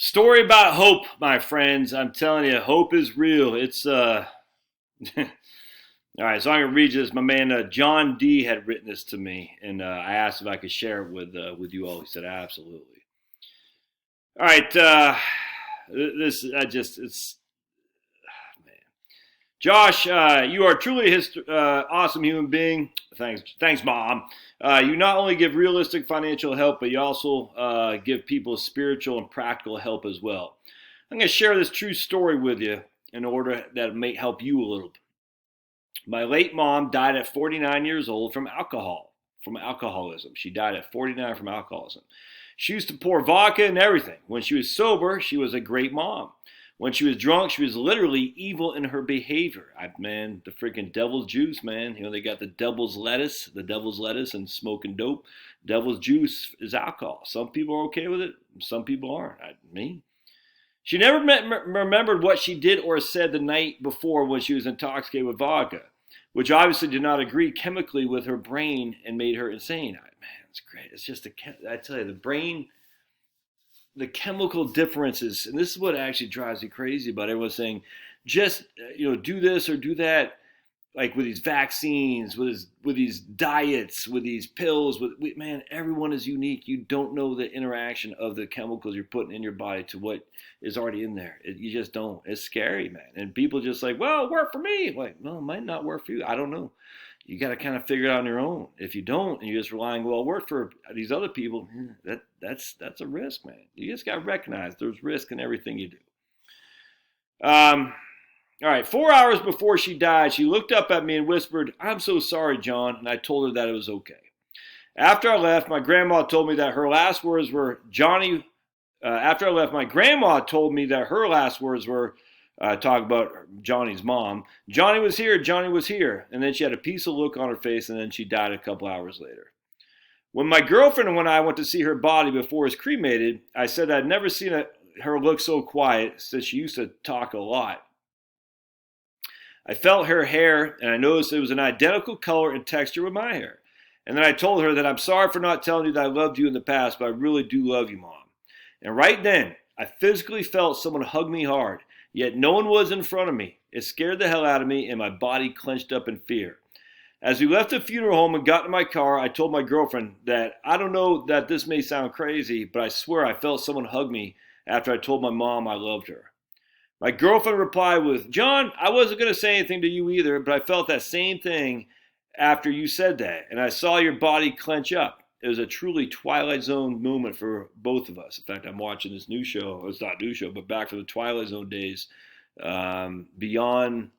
Story about hope, my friends. I'm telling you, hope is real. It's all right. So I'm gonna read this. My man John D had written this to me, and I asked if I could share it with you all. He said absolutely. All right. This I just it's man. Josh, you are truly a awesome human being. Thanks, Mom. You not only give realistic financial help, but you also give people spiritual and practical help as well. I'm going to share this true story with you in order that it may help you a little. My late mom died at 49 years old from alcoholism. She died at 49 from alcoholism. She used to pour vodka and everything. When she was sober, she was a great mom. When she was drunk, she was literally evil in her behavior. Man, the freaking devil's juice, man. You know, they got the devil's lettuce and smoking dope. Devil's juice is alcohol. Some people are okay with it. Some people aren't. Me. She never remembered what she did or said the night before when she was intoxicated with vodka, which obviously did not agree chemically with her brain and made her insane. Man, it's great. It's just I tell you, the brain, the chemical differences, and this is what actually drives me crazy about everyone saying, just do this or do that, like with these vaccines, with these diets, with these pills. Man, everyone is unique. You don't know the interaction of the chemicals you're putting in your body to what is already in there. You just don't. It's scary, man. And people just like, well, it worked for me. Like, well, it might not work for you. I don't know. You got to kind of figure it out on your own. If you don't, and you're just relying, well, it worked for these other people, that's a risk, man. You just got to recognize there's risk in everything you do. All right, 4 hours before she died, she looked up at me and whispered, "I'm so sorry, John," and I told her that it was okay. After I left, my grandma told me that her last words were, Johnny. After I left, my grandma told me that her last words were, talk about Johnny's mom, Johnny was here, Johnny was here. And then she had a peaceful look on her face, and then she died a couple hours later. When my girlfriend and I went to see her body before it was cremated, I said I'd never seen her look so quiet since she used to talk a lot. I felt her hair, and I noticed it was an identical color and texture with my hair. And then I told her that I'm sorry for not telling you that I loved you in the past, but I really do love you, Mom. And right then, I physically felt someone hug me hard, yet no one was in front of me. It scared the hell out of me, and my body clenched up in fear. As we left the funeral home and got in my car, I told my girlfriend that I don't know that this may sound crazy, but I swear I felt someone hug me after I told my mom I loved her. My girlfriend replied with, John, I wasn't going to say anything to you either, but I felt that same thing after you said that, and I saw your body clench up. It was a truly Twilight Zone moment for both of us. In fact, I'm watching this new show. It's not a new show, but back from the Twilight Zone days. Beyond,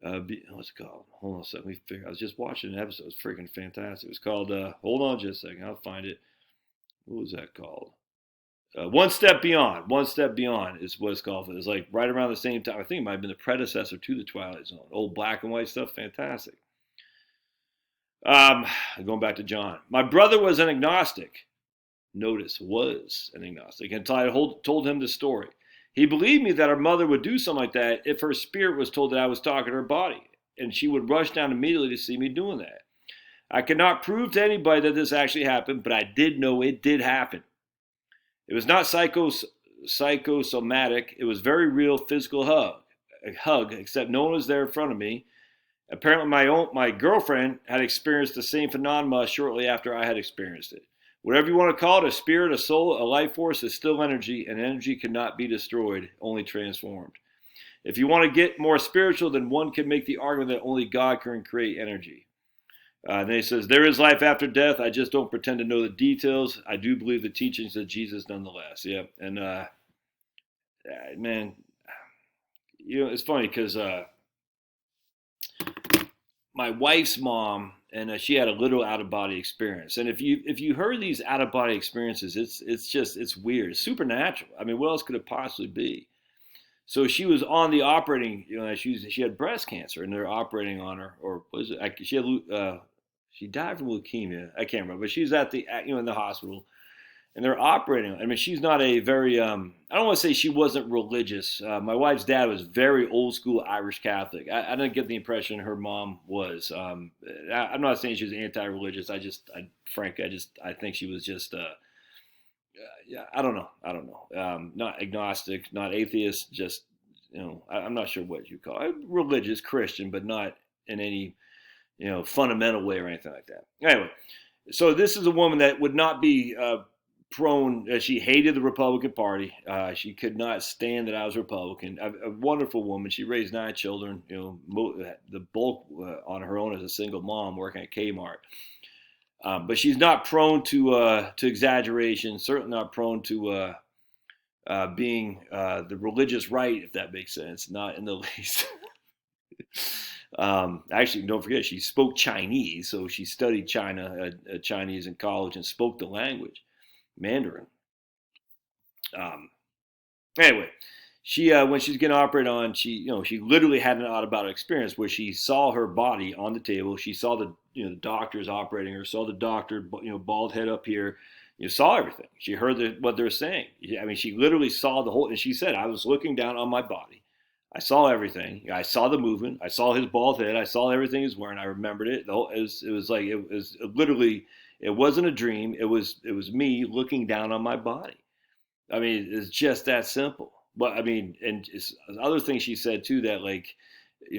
what's it called? Hold on a second. I was just watching an episode. It was freaking fantastic. It was called, hold on just a second. I'll find it. What was that called? One Step Beyond. One Step Beyond is what it's called. It was like right around the same time. I think it might have been the predecessor to the Twilight Zone. Old black and white stuff. Fantastic. Going back to John. My brother was an agnostic. Notice, was an agnostic until I told him the story. He believed me that our mother would do something like that if her spirit was told that I was talking to her body, and she would rush down immediately to see me doing that. I cannot prove to anybody that this actually happened, but I did know it did happen. It was not psychosomatic. It was very real physical hug, except no one was there in front of me. Apparently, my girlfriend had experienced the same phenomena shortly after I had experienced it. Whatever you want to call it, a spirit, a soul, a life force is still energy, and energy cannot be destroyed, only transformed. If you want to get more spiritual, then one can make the argument that only God can create energy. Then he says, there is life after death. I just don't pretend to know the details. I do believe the teachings of Jesus nonetheless. Yeah. And, man, it's funny because my wife's mom, and she had a little out-of-body experience. And if you heard these out-of-body experiences, it's weird. It's supernatural. I mean, what else could it possibly be? So she was on the operating, she had breast cancer, and they're operating on her, or was it? She died from leukemia. I can't remember, but she's at the, in the hospital, and they're operating. I mean, she's not a very, I don't want to say she wasn't religious. My wife's dad was very old school Irish Catholic. I didn't get the impression her mom was. I'm not saying she was anti-religious. I think she was just Yeah, I don't know. I don't know. Not agnostic, not atheist. Just I'm not sure what you call it. Religious Christian, but not in any fundamental way or anything like that. Anyway, so this is a woman that would not be prone. She hated the Republican Party. She could not stand that I was Republican. A wonderful woman. She raised 9 children. The bulk on her own as a single mom working at Kmart. But she's not prone to exaggeration. Certainly not prone to being the religious right, if that makes sense. Not in the least. Actually, don't forget, she spoke Chinese, so she studied Chinese in college and spoke the language, Mandarin. Um, anyway, she when she's getting operated on, she literally had an out of body experience where she saw her body on the table. She saw the doctors operating her, saw the doctor, bald head up here. Saw everything. She heard what they're saying. I mean, she literally saw the whole. And she said, "I was looking down on my body. I saw everything. I saw the movement. I saw his bald head. I saw everything he was wearing. I remembered it. It was like it was literally. It wasn't a dream. It was me looking down on my body. I mean, it's just that simple. But I mean, and other things she said too that like,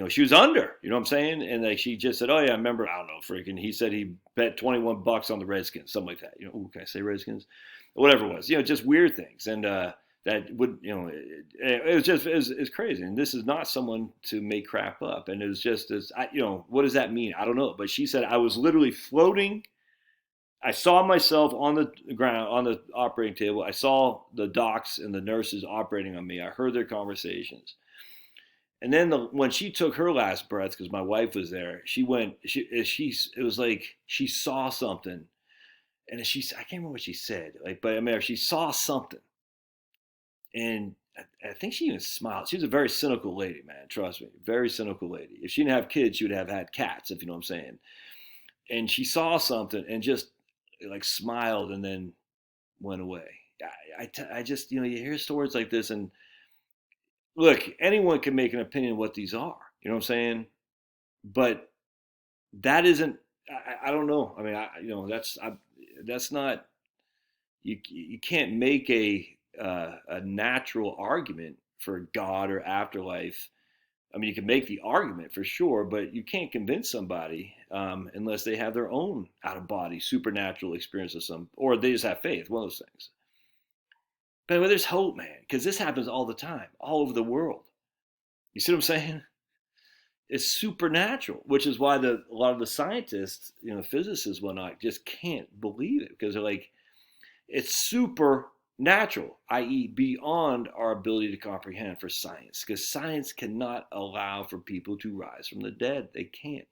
she was under. You know what I'm saying? And like she just said, "Oh yeah, I remember. I don't know, freaking." He said he bet $21 on the Redskins, something like that. Ooh, can I say Redskins? Whatever it was. Just weird things. And that would, it was just it's crazy. And this is not someone to make crap up. And it was just as what does that mean? I don't know. But she said I was literally floating. I saw myself on the ground, on the operating table. I saw the docs and the nurses operating on me. I heard their conversations. And then when she took her last breath, because my wife was there, she went. It was like she saw something, and I can't remember what she said. Like, but I mean, she saw something, and I think she even smiled. She was a very cynical lady, man. Trust me, very cynical lady. If she didn't have kids, she would have had cats, if you know what I'm saying. And she saw something and just like smiled and then went away. I just you hear stories like this and look, anyone can make an opinion of what these are. You know what I'm saying? But that isn't. I don't know. I mean, that's not. You can't make a natural argument for God or afterlife. I mean, you can make the argument for sure, but you can't convince somebody unless they have their own out of body supernatural experience of or they just have faith. One of those things. But there's hope, man, because this happens all the time, all over the world. You see what I'm saying? It's supernatural, which is why a lot of the scientists, physicists, whatnot, just can't believe it because they're like, it's supernatural, i.e., beyond our ability to comprehend for science, because science cannot allow for people to rise from the dead. They can't.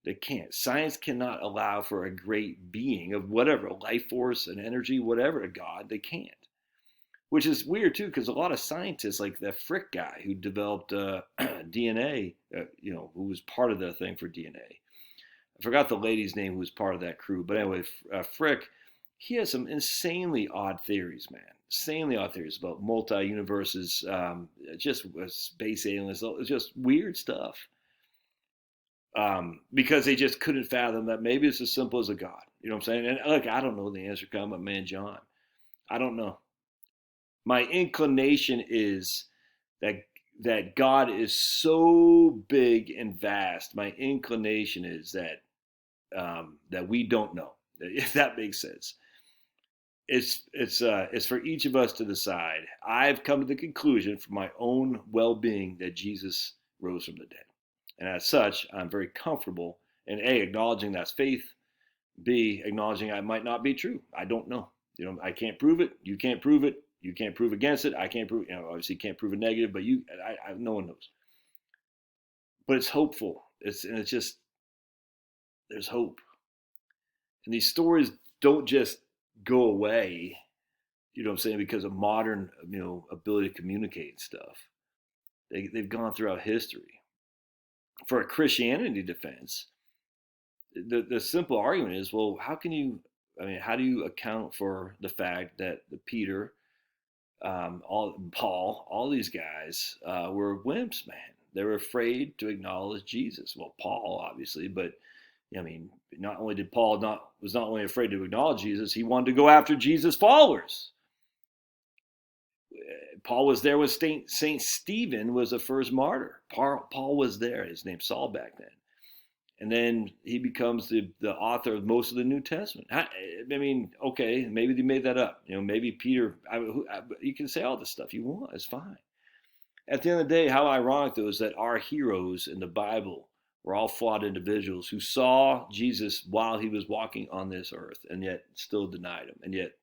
They can't. Science cannot allow for a great being of whatever, life force, and energy, whatever, a God. They can't. Which is weird too, because a lot of scientists, like that Frick guy who developed DNA, who was part of the thing for DNA. I forgot the lady's name who was part of that crew, but anyway, Frick, he has some insanely odd theories, man. Insanely odd theories about multi-universes, just space aliens, just weird stuff. Because they just couldn't fathom that maybe it's as simple as a God. You know what I'm saying? And look, I don't know the answer, but man, John, I don't know. My inclination is that God is so big and vast. My inclination is that we don't know, if that makes sense. It's for each of us to decide. I've come to the conclusion for my own well-being that Jesus rose from the dead, and as such, I'm very comfortable in A, acknowledging that's faith, B, acknowledging I might not be true. I don't know. I can't prove it. You can't prove it. You can't prove against it. I can't prove. Obviously, can't prove a negative, but no one knows. But it's hopeful. It's just there's hope, and these stories don't just go away. You know what I'm saying? Because of modern, ability to communicate and stuff. They've gone throughout history. For a Christianity defense, the simple argument is, well, how do you account for the fact that Peter, Paul, all these guys were wimps, man. They were afraid to acknowledge Jesus. Well, Paul, obviously, but I mean, not only did Paul was not only afraid to acknowledge Jesus, he wanted to go after Jesus' followers. Paul was there when Saint Stephen was the first martyr. Paul was there. His name's Saul back then. And then he becomes the author of most of the New Testament. I mean, okay, maybe they made that up. Maybe Peter. You can say all the stuff you want. It's fine. At the end of the day, how ironic though is that our heroes in the Bible were all flawed individuals who saw Jesus while he was walking on this earth, and yet still denied him. And yet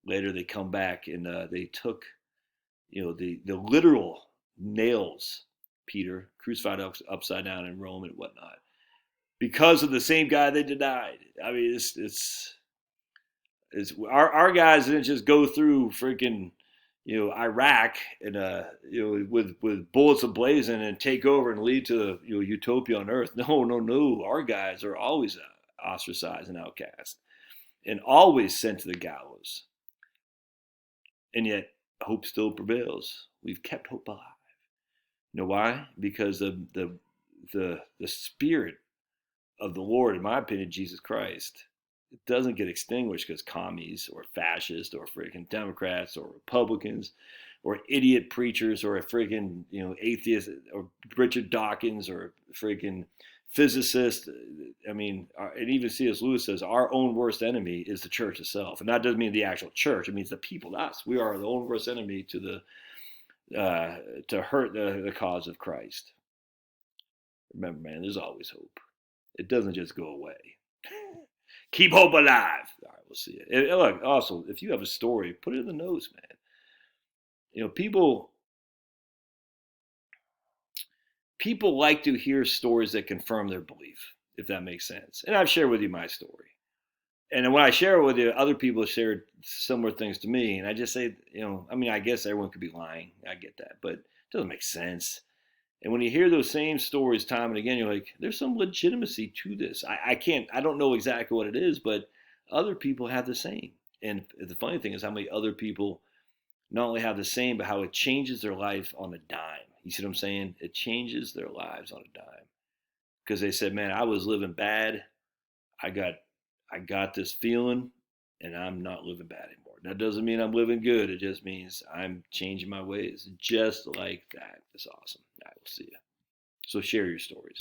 later they come back and they took, the literal nails, Peter crucified upside down in Rome and whatnot, because of the same guy they denied. I mean, it's our guys didn't just go through freaking, Iraq and with bullets ablazing and take over and lead to utopia on earth. No. Our guys are always ostracized and outcast, and always sent to the gallows. And yet hope still prevails. We've kept hope alive. You know why? Because the spirit of the Lord, in my opinion, Jesus Christ, it doesn't get extinguished because commies or fascists or freaking Democrats or Republicans or idiot preachers or a freaking atheist or Richard Dawkins or freaking physicist. I mean, and even C.S. Lewis says our own worst enemy is the church itself, and that doesn't mean the actual church. It means the people, us. We are the own worst enemy to hurt the cause of Christ. Remember, man, there's always hope. It doesn't just go away. Keep hope alive. All right, we'll see it. And look, also, if you have a story, put it in the notes, man. People like to hear stories that confirm their belief, if that makes sense. And I've shared with you my story. And when I share it with you, other people have shared similar things to me. And I just say, I guess everyone could be lying. I get that. But it doesn't make sense. And when you hear those same stories time and again, you're like, there's some legitimacy to this. I don't know exactly what it is, but other people have the same. And the funny thing is how many other people not only have the same, but how it changes their life on a dime. You see what I'm saying? It changes their lives on a dime. Because they said, man, I was living bad. I got this feeling, and I'm not living bad anymore. That doesn't mean I'm living good. It just means I'm changing my ways. Just like that. It's awesome. All right, we'll see you. So share your stories.